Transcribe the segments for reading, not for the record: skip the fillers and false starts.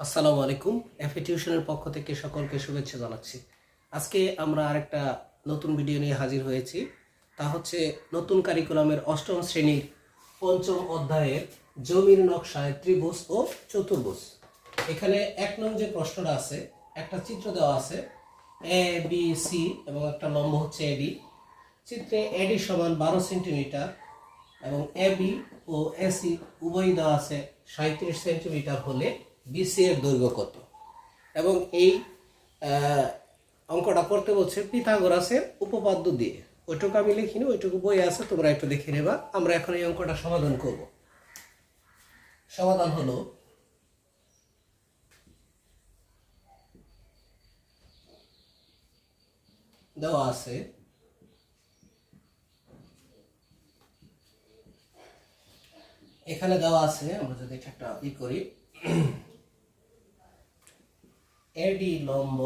আসসালামু আলাইকুম। এফএ টিউশনের পক্ষ থেকে সকলকে শুভেচ্ছা জানাচ্ছি। আজকে আমরা আরেকটা নতুন ভিডিও নিয়ে হাজির হয়েছি। তা হচ্ছে নতুন কারিকুলামের অষ্টম শ্রেণীর পঞ্চম অধ্যায়ের জমির নকশায় ত্রিভুজ ও চতুর্ভুজ। এখানে এক নং যে প্রশ্নটা আছে, একটা চিত্র দেওয়া আছে এ বি সি এবং একটা লম্ব হচ্ছে এডি। চিত্রে এডি সমান 12 সেন্টিমিটার এবং এবি ও এসি উভয় দেওয়া আছে 37 সেন্টিমিটার হলে বিসি এর দৈর্ঘ্য কত। এবং এই অঙ্কটা করতে বলছে পিথাগোরাসের উপপাদ্য দিয়ে। ওইটুকু আমি লিখিনি, ওইটুকু বই আছে, তোমরা একটু দেখে নেবা। আমরা এখন এই অঙ্কটা সমাধান করব। সমাধান হলো দেওয়া আছে এখানে দেওয়া আছে, আমরা যদি একটা করি এডি লম্ব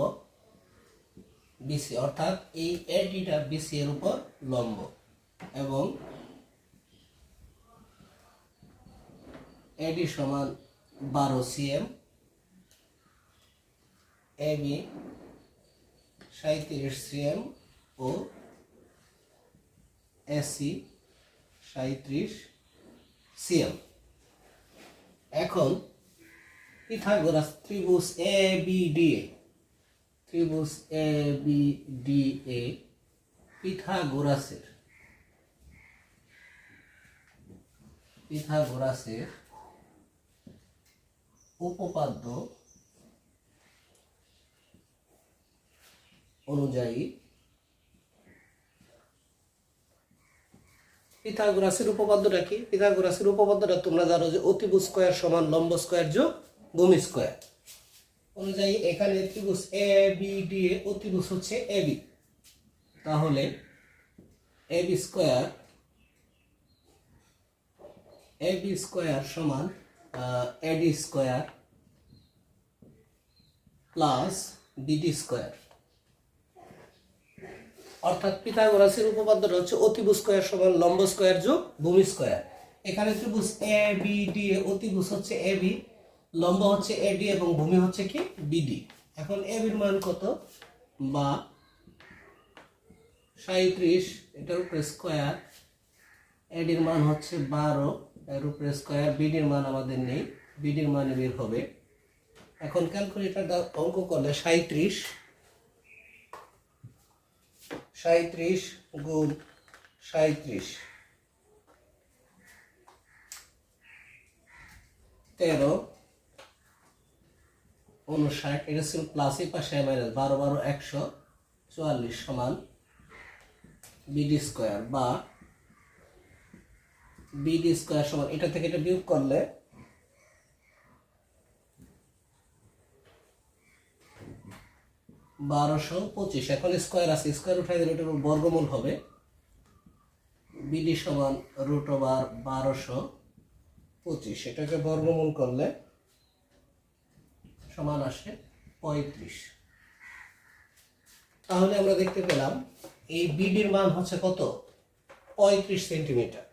বিসি, অর্থাৎ এই এডিটা বিসি এর উপর লম্ব এবং এডি সমান 12 সিএম, এবি 37 সিএম ও এসি 37 সিএম। এখন পিথাগোরাস ত্রিভুজ এ বি ডি এ, ত্রিভুজ এ বি ডি এ পিথাগোরাসের উপপাদ্য অনুযায়ী পিথাগোরাসের উপপাদ্যটা কি? পিথাগোরাসের উপপাদ্যটা তোমরা জানো যে অতিভুজ স্কয়ার সমান লম্ব স্কয়ার যোগ ভূমি স্কয়ার। অনুযায়ী এখানে ত্রিভুজ এ বি ডি এ অতিভুজ হচ্ছে এবি, তাহলে এবি স্কয়ার সমান এডি স্কয়ার প্লাস বিডি স্কয়ার। অর্থাৎ পিথাগোরাসের উপপাদ্যটা হচ্ছে অতিভুজ স্কয়ার সমান লম্ব স্কয়ার যোগ ভূমি স্কয়ার। এখানে ত্রিভুজ এ বি ডি এ অতিভুজ হচ্ছে এবি, লম্ব হচ্ছে এডি এবং ভূমি হচ্ছে কি বিডি। এখন এবির মান কত? বা 37 এটার উপরে স্কয়ার, এডির মান হচ্ছে 12 এর উপরে স্কয়ার, বিডির মান আমাদের নেই, বিডির মান বের হবে। এখন ক্যালকুলেটর দ্বারা অঙ্ক করলে 37 গুণ 37 13 59, এটা ছিল প্লাস, এই পাশে মাইনাস, 12 12 144 সমান বিডি স্কয়ার, বা বিডি স্কয়ার সমান এটা থেকে এটা বিয়োগ করলে 1225। এখন স্কয়ার আছে, স্কয়ার উঠাই দিলে এটার বর্গমূল হবে। বিডি সমান √1225, এটাকে বর্গমূল করলে সমান আসে 35। তাহলে আমরা দেখতে পেলাম এই বিডির মান হচ্ছে কত? 35 সেন্টিমিটার।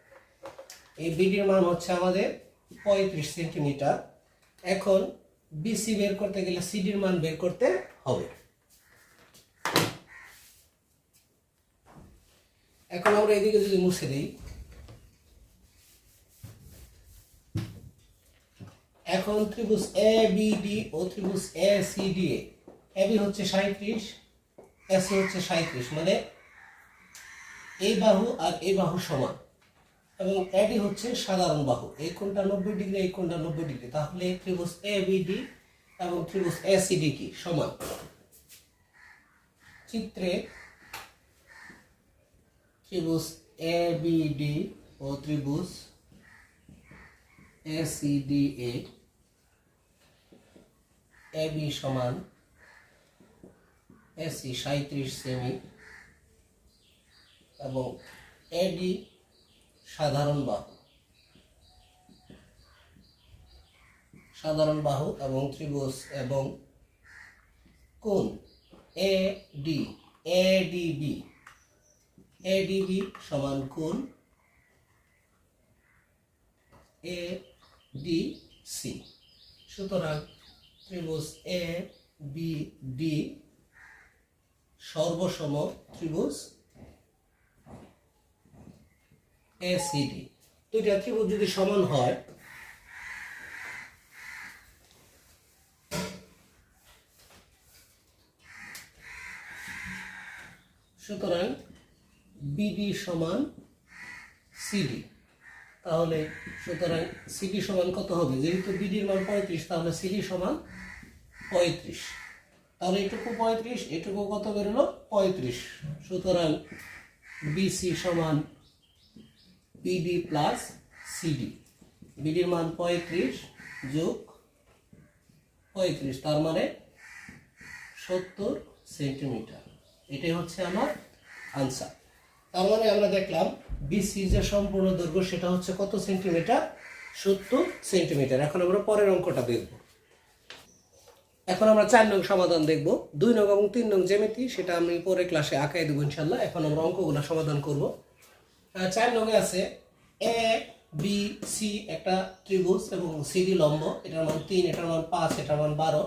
এই বিডির মান হচ্ছে আমাদের 35 সেন্টিমিটার। এখন বিসি বের করতে গেলে সিডির মান বের করতে হবে। এখন আমরা এদিকে যদি মুছে দিই, এখন ত্রিভুজ এ বি ডি ও ত্রিভুজ A C D A, AB হচ্ছে 37, এসি হচ্ছে 37, মানে এই বাহু আর এই বাহু সমান, এবং এডি হচ্ছে সাধারণ বাহু, এই কোণটা 90 ডিগ্রি, এই কোণটা 90 ডিগ্রি। তাহলে ত্রিভুজ এ বি ডি এবং ত্রিভুজ এ সি ডি কি সমান? চিত্রে ত্রিভুজ এ বি ডি ও ত্রিভুজ A C D A, AB সমান এসি 37 সেমি এবং এডি সাধারণ বাহু এবং ত্রিভুজ এবং কোণ এডিবি সমান কোণ এডিসি। সুতরাং ত্রিভুজ এ বি ডি সর্বসম ত্রিভুজ এ সি ডি। দুইটা ত্রিভুজ যদি সমান হয় সুতরাং বিডি সমান সিডি। তাহলে সুতরাং সিডি সমান কত হবে? যেহেতু বিডির মান 35, তাহলে সিডি সমান 35। তাহলে এটুকু 35, এটুকু কত বেরোলো? 35। সুতরাং বিসি সমান বিডি প্লাস সিডি। বিডির মান 35 যোগ 35, তার মানে 70 সেন্টিমিটার। এটাই হচ্ছে আমার আনসার। তার মানে আমরা দেখলাম বিসি যে সম্পূর্ণ দৈর্ঘ্য সেটা হচ্ছে কত সেন্টিমিটার? 70 সেন্টিমিটার। এখন আমরা পরের অঙ্কটা দেখব। এখন আমরা 4 নং সমাধান দেখব। 2 নং এবং 3 নং জ্যামিতি সেটা আমি পরে ক্লাসে আঁকাই দেবো ইনশাল্লাহ। এখন আমরা অঙ্কগুলো সমাধান করব। 4 নংয়ে আছে এ বি সি একটা ত্রিভুজ এবং সিডি লম্ব, এটার মান 3, এটার মান 5, এটার মান 12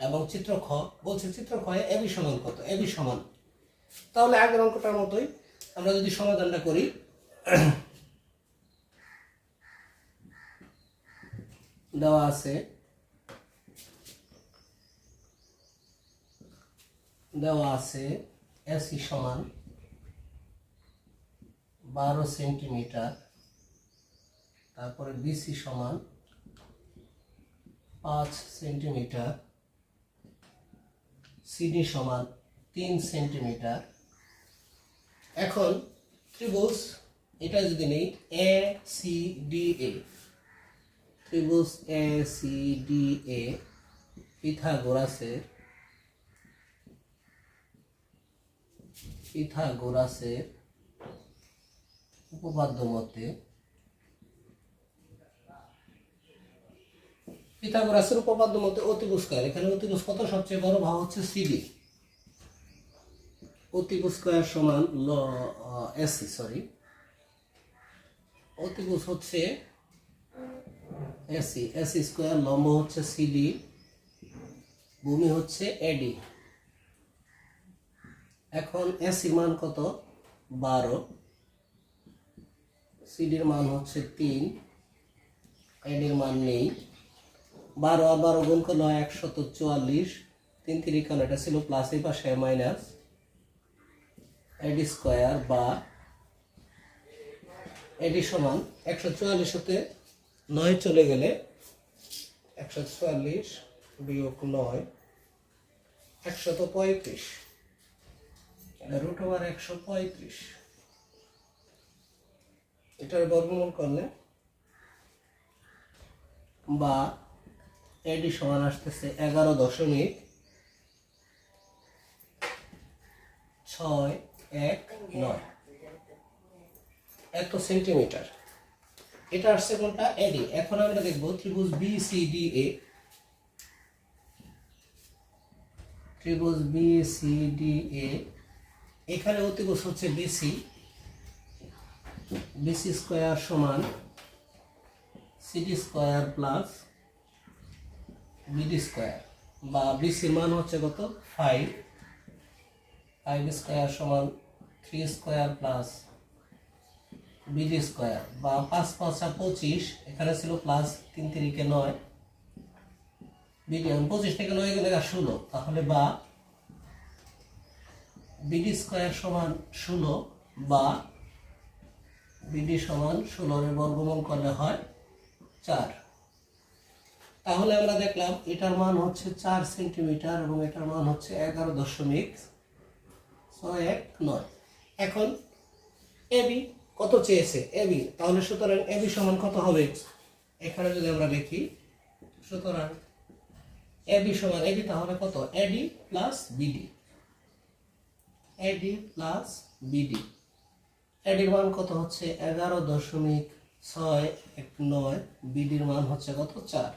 এবং চিত্র খ বলছে চিত্র খ এ বি সমান কত? এ বি সমান, তাহলে আগের অঙ্কটার মতোই আমরা যদি সমাধানটা করি, দেওয়া আছে এসি সমান 12 সেন্টিমিটার, তারপরে বিসি সমান 5 সেন্টিমিটার, সিডি সমান 3 সেন্টিমিটার। এখন ত্রিভুজ এটা যদি নেই এ সি ডি এ, ত্রিভুজ এ সি ডি এ পিথাগোরাসের উপপাদ্য মতে, অতিভুজ স্কয়ার, এখানে অতিভুজ কত? সবচেয়ে বড় ভাগ হচ্ছে সিডি। অতিভুজ স্কয়ার সমান অতিভুজ হচ্ছে এসি, এসি স্কয়ার, লম্ব হচ্ছে সিডি, ভূমি হচ্ছে এডি। এখন এসির মান কত? 12, সিডির মান হচ্ছে 3, এডির মান নেই। 12 আর 12 গুণ করলে হয় 144, 3 3 কারণ এটা ছিল প্লাস, এই পাশে মাইনাস, এডি স্কয়ার বা এডি সমান 144 হতে 9 চলে গেলে 144 বিয়োগ 9 135, রুট ওভার 135, এটার বর্গমূল করলে বা এডি সমান আসতেছে 11.619 এত সেন্টিমিটার। এটা আসছে কোনটা? এডি। এখন আমরা দেখব ত্রিভুজ বি সি ডি এ, ত্রিভুজ বি সি ডি এ, এখানে অতিভুজ হচ্ছে বিসি, বিসি স্কয়ার সমান CD square plus BD square, বা বিসির মান হচ্ছে কত? 5, 5 স্কয়ার সমান 3 স্কয়ার প্লাস বিডি স্কয়ার, বা 5 5 25, এখানে ছিল প্লাস, 3 3 কে 9, বিডি 25 থেকে 9 গেলে 16, তাহলে বা বিডি স্কয়ার সমান 16 বা বিডি সমান 16 এর বর্গমূল করলে হয় 4। তাহলে আমরা দেখলাম এটার মান হচ্ছে 4 সেন্টিমিটার এবং এটার মান হচ্ছে 11.619। এখন এবি কত চেয়েছে? এবি, তাহলে সুতরাং এবি সমান কত হবে? এখানে যদি আমরা লিখি, সুতরাং এবি সমান এবি, তাহলে কত? AD plus BD, AD plus BD. এডির মান কত হচ্ছে? 11.619, বিডির মান হচ্ছে কত? 4,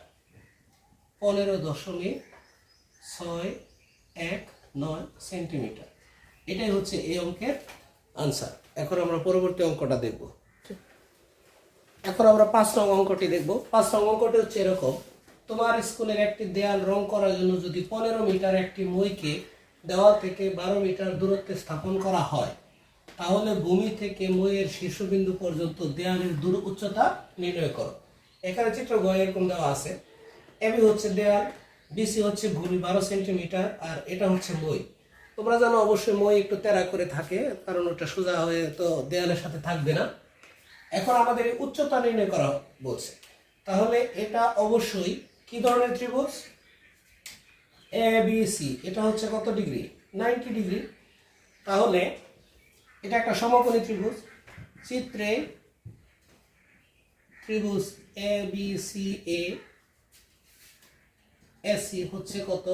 15.619 সেন্টিমিটার। এটাই হচ্ছে এই অঙ্কের আনসার। এখন আমরা পরবর্তী অঙ্কটা দেখব। এখন আমরা 5 নং অঙ্কটি দেখব। 5 নং অঙ্কটি হচ্ছে এরকম, তোমার স্কুলের একটি দেয়াল রং করার জন্য যদি 15 মিটার একটি মইকে দেওয়াল থেকে 12 মিটার দূরত্বে স্থাপন করা হয়, তাহলে ভূমি থেকে মইয়ের শীর্ষবিন্দু পর্যন্ত দেয়ালের উচ্চতা নির্ণয় করো। এখানে চিত্র গ এরকম দেওয়া আছে। এবি হচ্ছে দেয়াল, বিসি হচ্ছে ভূমি 12 সেন্টিমিটার, আর এটা হচ্ছে মই। তোমরা জানো অবশ্যই মই একটু তেরা করে থাকে, কারণ ওটা সোজা হয়ে তো দেয়ালের সাথে থাকবে না। এখন আমাদের উচ্চতা নির্ণয় করা বলছে, তাহলে এটা অবশ্যই কি ধরনের ত্রিভুজ? A B C. এটা হচ্ছে কত ডিগ্রি? 90 ডিগ্রি। তাহলে এটা একটা সমকোণী ত্রিভুজ। চিত্রে ত্রিভুজ A B C A AC হচ্ছে কত?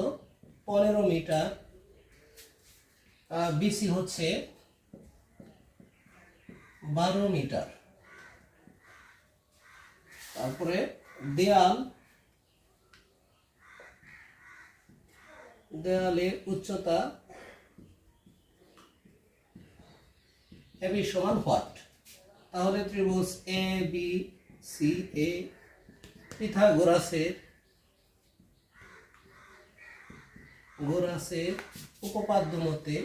15 মিটার, বিসি হচ্ছে 12 মিটার। তারপরে দেয়ালের উচ্চতা এবি সমান হোয়াট? তাহলে ত্রিভুজ এ বি সি এ পিথাগোরাসের উপপাদ্য মতে,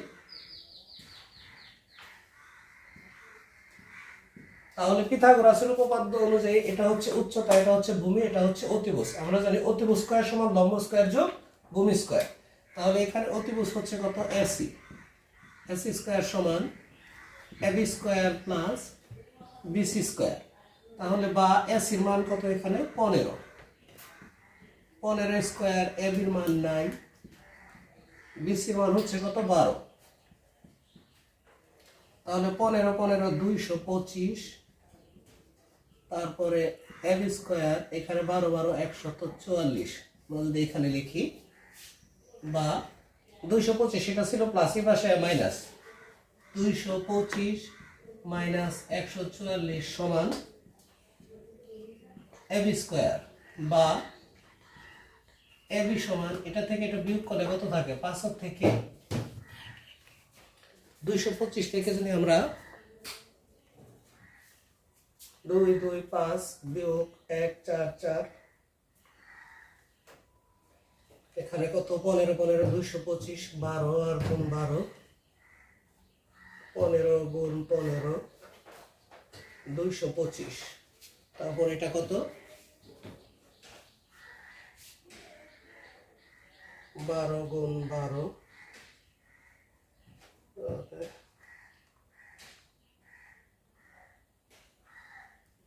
তাহলে পিথাগোরাসের উপপাদ্য অনুযায়ী এটা হচ্ছে উচ্চতা, এটা হচ্ছে ভূমি, এটা হচ্ছে অতিভুজ। আমরা জানি অতিভুজ স্কয়ার সমান লম্ব স্কয়ার যোগ ভূমি স্কয়ার। তাহলে এখানে অতিভুজ হচ্ছে কত? এসি। এসি স্কয়ার সমান AB square plus BC square. তাহলে বা এসির মান কত এখানে? 15। 15 স্কয়ার, এবির মান 9, বিসির মান হচ্ছে কত? 12। তাহলে 15 15 225, তারপরে এবি স্কয়ার, এখানে 12 12 144। আমরা যদি এখানে লিখি, বা 225, এটা ছিল প্লাস, এই পাশে মাইনাস, 225 মাইনাস 144 সমান এবি স্কয়ার, বা এবি সমান, এটা থেকে এটা বিয়োগ করলে কত থাকে? 5 থেকে 225 থেকে যদি আমরা 2 2 5 বিয়োগ 1 4 4, এখানে কত? 15 15 225, 12 আর গুণ 12, 15 গুণ 15 225। তারপর এটা কত? 12 গুণ 12,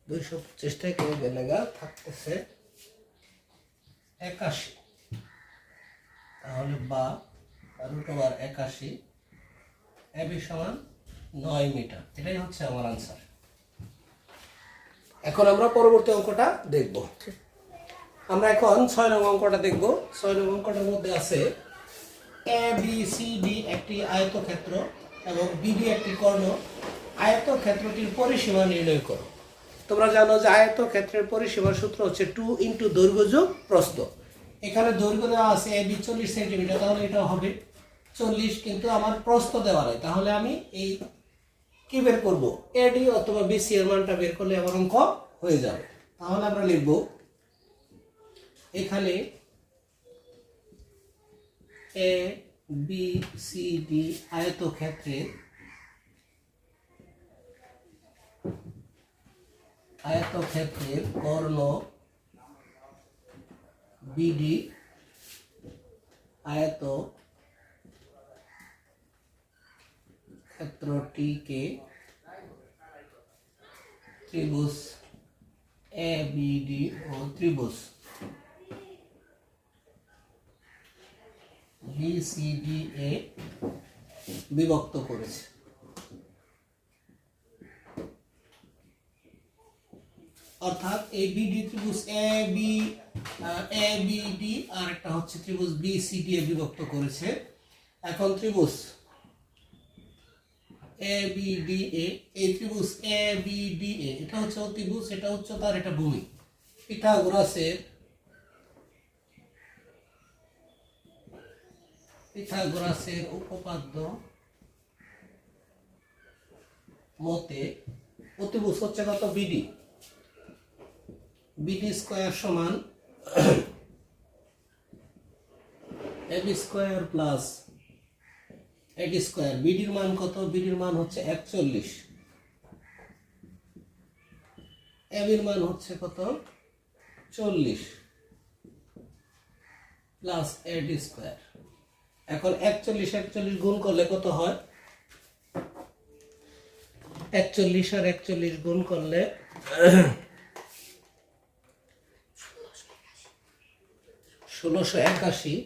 225 থেকে গেলেগা থাকতেছে 81। তাহলে বা √81, এবি সমান 9 মিটার। এটাই হচ্ছে আমার আনসার। এখন আমরা পরবর্তী অঙ্কটা দেখব। আমরা এখন 6 নং অঙ্কটা দেখব। 6 নং অঙ্কটার মধ্যে আছে এ বি সি ডি একটি আয়তক্ষেত্র এবং বিডি একটি কর্ণ। আয়তক্ষেত্রটির পরিসীমা নির্ণয় করো। তোমরা জানো যে আয়তক্ষেত্রের পরিসীমার সূত্র হচ্ছে 2 × দৈর্ঘ্য যোগ প্রস্থ। এখানে দৈর্ঘ্য দেওয়া আছে এবি 40 সেন্টিমিটার, তাহলে এটা হবে 40, কিন্তু আমার প্রস্থ দেওয়া নাই। তাহলে আমি এই কি বের করব? এডি অথবা বিসি এর মানটা বের করলে আমার অঙ্ক হয়ে যাবে। তাহলে আমরা লিখব এখানে এ বি সি ডি আয়তক্ষেত্রের কর্ণ বিডি আয়তক্ষেত্রটিকে ত্রিভুজ এ বি ডি ও ত্রিভুজ বি সি ডি এ বিভক্ত করেছে। অর্থাৎ এই বিডি ত্রিভুজ এ বি ডি আর একটা হচ্ছে ত্রিভুজ বি সি ডি এ বিভক্ত করেছে। এখন ত্রিভুজ এ বি ডি এ, এই ত্রিভুজ এ বি ডি এ, এটা হচ্ছে অতিভুজ, এটা উচ্চতা আর এটা ভূমি। পিথাগোরাসের উপপাদ্য মতে অতিভুজ হচ্ছে কত? বিডি। বিডি স্কয়ার সমান AB square plus AD square. বিডির মান কত? বিডির মান হচ্ছে 41, এবির মান হচ্ছে কত? 40 প্লাস এডি স্কোয়ার। এখন 41 গুণ করলে কত হয়? 41 আর 41 গুণ করলে 1681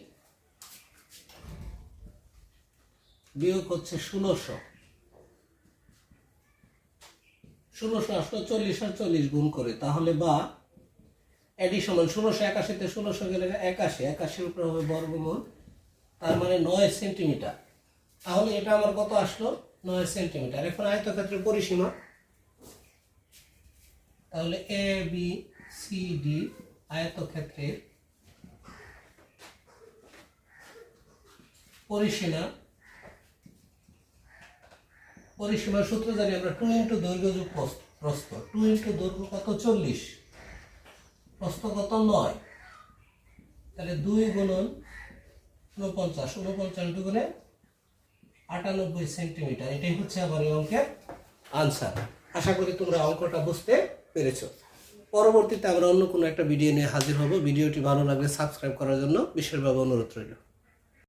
বিয়োগ হচ্ছে 1600 আসলে 40 আর 40 গুণ করে, তাহলে বা এডি সমান 1681 তে 1600 গেলে 81 উপরে হবে বর্গমূল, তার মানে 9 সেন্টিমিটার। তাহলে এটা আমার কত আসলো? 9 সেন্টিমিটার। এখন আয়তক্ষেত্রের পরিসীমা, তাহলে এ বি সি ডি আয়তক্ষেত্রের পরিসীমার সূত্র জানি আমরা 2 ইন্টু দৈর্ঘ্য যোগ প্রস্থ। 2 ইন্টু দৈর্ঘ্য কত? 40, প্রস্থ কত? 9, তাহলে 2 গুণন 49 ইন্টু গুণে 98 সেন্টিমিটার। এটাই হচ্ছে আমার এই অঙ্কের আনসার। আশা করি তোমরা অঙ্কটা বুঝতে পেরেছো। পরবর্তীতে আমরা অন্য কোনো একটা ভিডিও নিয়ে হাজির হব। ভিডিওটি ভালো লাগলে সাবস্ক্রাইব করার জন্য বিশেষভাবে অনুরোধ রইল।